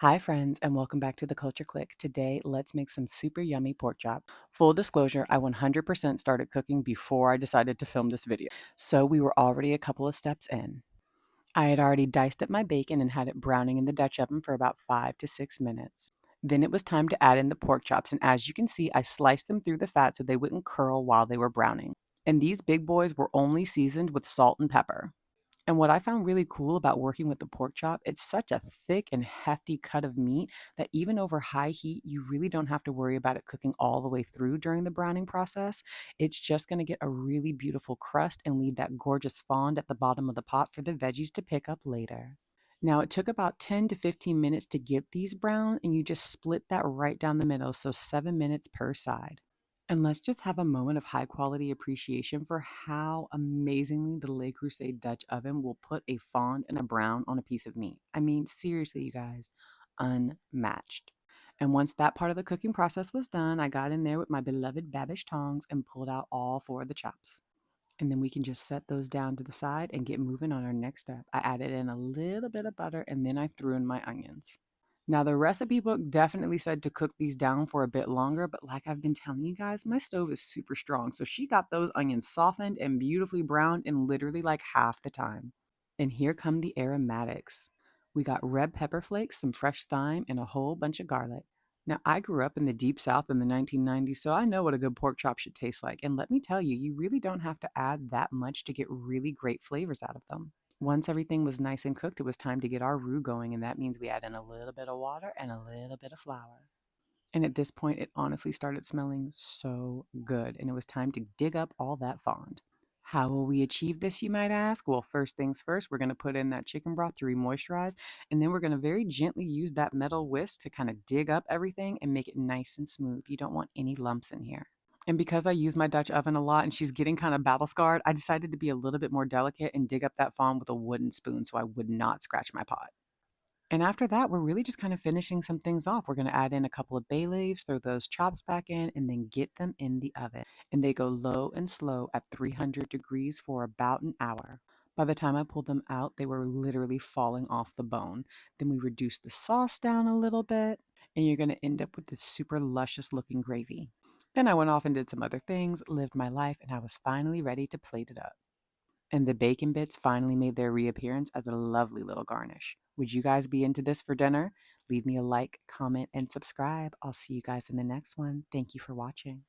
Hi, friends, and welcome back to the Culture Click. Today, let's make some super yummy pork chop. Full disclosure, I 100% started cooking before I decided to film this video, so we were already a couple of steps in. I had already diced up my bacon and had it browning in the Dutch oven for about 5 to 6 minutes. Then it was time to add in the pork chops, and as you can see, I sliced them through the fat so they wouldn't curl while they were browning. And these big boys were only seasoned with salt and pepper. And what I found really cool about working with the pork chop, it's such a thick and hefty cut of meat that even over high heat, you really don't have to worry about it cooking all the way through during the browning process. It's just going to get a really beautiful crust and leave that gorgeous fond at the bottom of the pot for the veggies to pick up later. Now, it took about 10 to 15 minutes to get these brown, and you just split that right down the middle, so 7 minutes per side. And let's just have a moment of high quality appreciation for how amazingly the Le Creuset Dutch oven will put a fond and a brown on a piece of meat. I mean, seriously, you guys, unmatched. And once that part of the cooking process was done, I got in there with my beloved Babish tongs and pulled out all four of the chops. And then we can just set those down to the side and get moving on our next step. I added in a little bit of butter and then I threw in my onions. Now, the recipe book definitely said to cook these down for a bit longer, but like I've been telling you guys, my stove is super strong. So she got those onions softened and beautifully browned in literally like half the time. And here come the aromatics. We got red pepper flakes, some fresh thyme, and a whole bunch of garlic. Now, I grew up in the deep south in the 1990s, so I know what a good pork chop should taste like. And let me tell you, you really don't have to add that much to get really great flavors out of them. Once everything was nice and cooked, it was time to get our roux going, and that means we add in a little bit of water and a little bit of flour. And at this point, it honestly started smelling so good, and it was time to dig up all that fond. How will we achieve this, you might ask? Well, first things first, we're going to put in that chicken broth to remoisturize, and then we're going to very gently use that metal whisk to kind of dig up everything and make it nice and smooth. You don't want any lumps in here. And because I use my Dutch oven a lot and she's getting kind of battle scarred, I decided to be a little bit more delicate and dig up that fond with a wooden spoon so I would not scratch my pot. And after that, we're really just kind of finishing some things off. We're going to add in a couple of bay leaves, throw those chops back in, and then get them in the oven. And they go low and slow at 300 degrees for about an hour. By the time I pulled them out, they were literally falling off the bone. Then we reduced the sauce down a little bit, and you're going to end up with this super luscious looking gravy. Then I went off and did some other things, lived my life, and I was finally ready to plate it up. And the bacon bits finally made their reappearance as a lovely little garnish. Would you guys be into this for dinner? Leave me a like, comment, and subscribe. I'll see you guys in the next one. Thank you for watching.